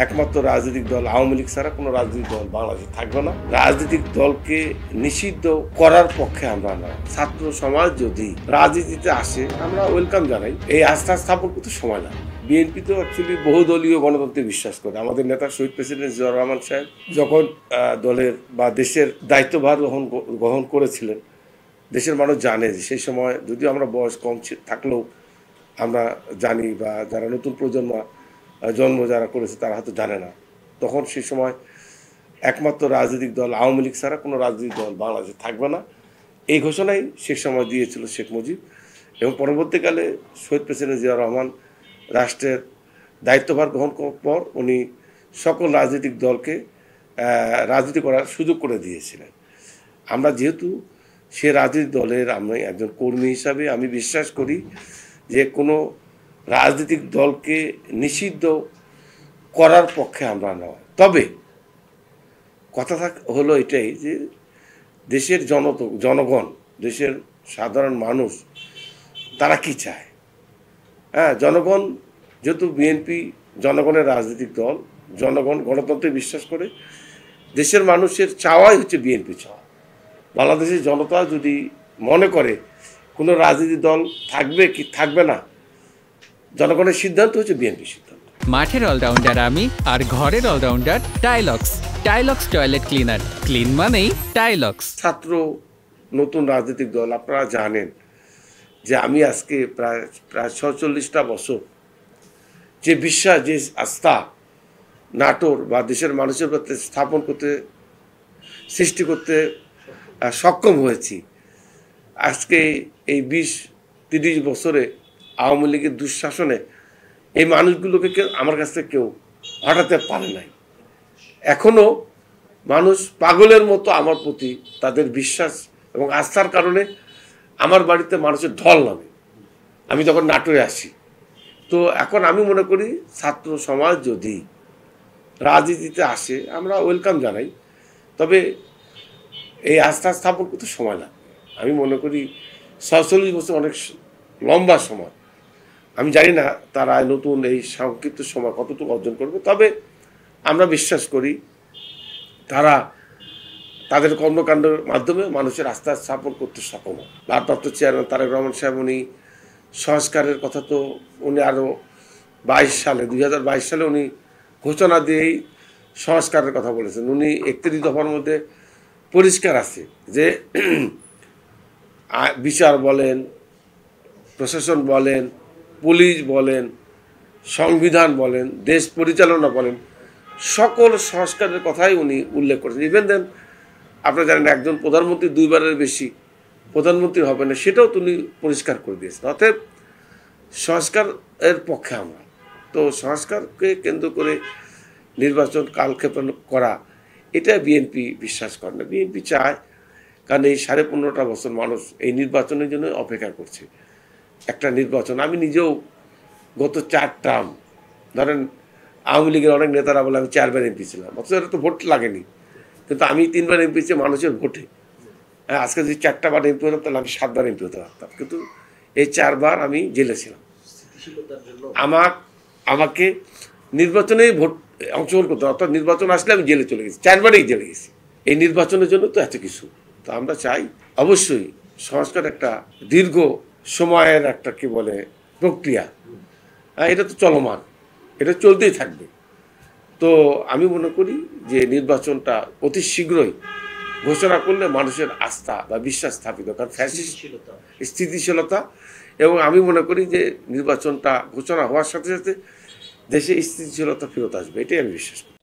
একমাত্র রাজনৈতিক দল আওয়ামী লীগ ছাড়া কোনো রাজনৈতিক দল বাংলাদেশে থাকবে না। রাজনৈতিক দলকে নিষিদ্ধ করার পক্ষে আমরা না। ছাত্র সমাজ যদি রাজনীতিতে আসে আমরা ওয়েলকাম জানাই। এই আস্থা স্থাপন করতে সময় লাগে। বিএনপি তো অ্যাকচুয়ালি বহুদলীয় গণতন্ত্রে বিশ্বাস করে। আমাদের নেতা শহীদ প্রেসিডেন্ট জিয়াউর রহমান সাহেব যখন দলের বা দেশের দায়িত্বভার গ্রহণ করেছিলেন, দেশের মানুষ জানে যে সেই সময় যদিও আমরা বয়স কম থাকলেও আমরা জানি, বা যারা নতুন প্রজন্ম জন্ম যারা করেছে তারা হয়তো জানে না, তখন সেই সময় একমাত্র রাজনৈতিক দল আওয়ামী লীগ ছাড়া কোনো রাজনৈতিক দল বাংলাদেশে থাকবে না, এই ঘোষণাই সে সময় দিয়েছিল শেখ মুজিব। এবং পরবর্তীকালে শহীদ প্রেসিডেন্ট জিয়াউর রহমান রাষ্ট্রের দায়িত্বভার গ্রহণ করার পর উনি সকল রাজনৈতিক দলকে রাজনীতি করার সুযোগ করে দিয়েছিলেন। আমরা যেহেতু সে রাজনৈতিক দলের আমি একজন কর্মী হিসাবে আমি বিশ্বাস করি যে কোনো রাজনৈতিক দলকে নিষিদ্ধ করার পক্ষে আমরা নয়। তবে কথা হলো এটাই যে দেশের জনগণ, দেশের সাধারণ মানুষ তারা কি চায়। জনগণ যেহেতু বিএনপি জনগণের রাজনৈতিক দল, জনগণ গণতন্ত্রে বিশ্বাস করে, দেশের মানুষের চাওয়াই হচ্ছে বিএনপি চাওয়া। বাংলাদেশের জনতা যদি মনে করে কোনো রাজনৈতিক দল থাকবে কি থাকবে না, জনগণের সিদ্ধান্ত হচ্ছে বিএনপি সিদ্ধান্ত। মাঠের অলরাউন্ডার আমি, আর ঘরের allrounder Tylox. Tylox toilet cleaner, clean মানেই টাইলক্স। ছাত্র নতুন রাজনৈতিক দল, আপনারা জানেন যে আমি আজকে প্রায় ৪৬টা বছর যে বিশ্বাস, যে আস্থা নাটোর বা দেশের মানুষের প্রতি স্থাপন করতে, সৃষ্টি করতে সক্ষম হয়েছি। আজকে এই ২০-৩০ বছরে আওয়ামী লীগের দুঃশাসনে এই মানুষগুলোকে আমার কাছ থেকে কেউ হটাতে পারে নাই। এখনও মানুষ পাগলের মতো আমার প্রতি তাদের বিশ্বাস এবং আস্থার কারণে আমার বাড়িতে মানুষের ঢল নামে আমি যখন নাটোরে আসি। তো এখন আমি মনে করি ছাত্র সমাজ যদি রাজনীতিতে আসে আমরা ওয়েলকাম জানাই। তবে এই আস্থা স্থাপন করতে সময় লাগবে। আমি মনে করি ৪৭ বছর অনেক লম্বা সময়। আমি জানি না তারা নতুন এই সংক্ষিপ্ত সময় কতটুকু অর্জন করবে, তবে আমরা বিশ্বাস করি তারা তাদের কর্মকাণ্ডের মাধ্যমে মানুষের আস্থা স্থাপন করতে সক্ষম। ভারপ্রাপ্ত চেয়ারম্যান তারেক রহমান সাহেব উনি সংস্কারের কথা তো উনি আরও ২০২২ সালে উনি ঘোষণা দিয়েই সংস্কারের কথা বলেছেন। উনি ৩১ দফার মধ্যে পরিষ্কার আছে যে বিচার বলেন, প্রশাসন বলেন, পুলিশ বলেন, সংবিধান বলেন, দেশ পরিচালনা বলেন, সকল সংস্কারের কথাই উনি উল্লেখ করেছেন। ইভেন দেন আপনারা জানেন একজন প্রধানমন্ত্রী ২ বারের বেশি প্রধানমন্ত্রী হবে না, সেটাও তিনি পরিষ্কার করে দিয়েছেন। অতএব সংস্কারের পক্ষে আমরা তো সংস্কারকে কেন্দ্র করে নির্বাচন কালক্ষেপণ করা, এটা বিএনপি বিশ্বাস করে না। বিএনপি চায়, কারণ এই ১৫.৫টা বছর মানুষ এই নির্বাচনের জন্য অপেক্ষা করছে। একটা নির্বাচন, আমি নিজেও গত ৪ টার্ম, ধরেন আওয়ামী লীগের অনেক নেতারা বলে আমি ৪ বার এমপি ছিলাম, অথচ এটা তো ভোট লাগেনি, কিন্তু আমি ৩ বার এমপি ছিলাম মানুষের ভোটে। আজকে যদি ৪টা বার এমপি হতাম তাহলে আমি ৭ বার এমপি হতে পারতাম, কিন্তু এই ৪ বার আমি জেলে ছিলাম। আমাকে নির্বাচনেই ভোট অংশগ্রহণ করতে, অর্থাৎ নির্বাচন আসলে আমি জেলে চলে গেছি, ৪ বারেই জেলে গেছি। এই নির্বাচনের জন্য তো এত কিছু। তো আমরা চাই অবশ্যই সংস্কার একটা দীর্ঘ সময়ের একটা কি বলে প্রক্রিয়া, এটা তো চলমান, এটা চলতেই থাকবে। তো আমি মনে করি যে নির্বাচনটা অতি শীঘ্রই ঘোষণা করলে মানুষের আস্থা বা বিশ্বাস স্থাপিত, কারণ স্থিতিশীলতা, এবং আমি মনে করি যে নির্বাচনটা ঘোষণা হওয়ার সাথে সাথে দেশে স্থিতিশীলতা ফেরত আসবে, এটাই আমি বিশ্বাস করি।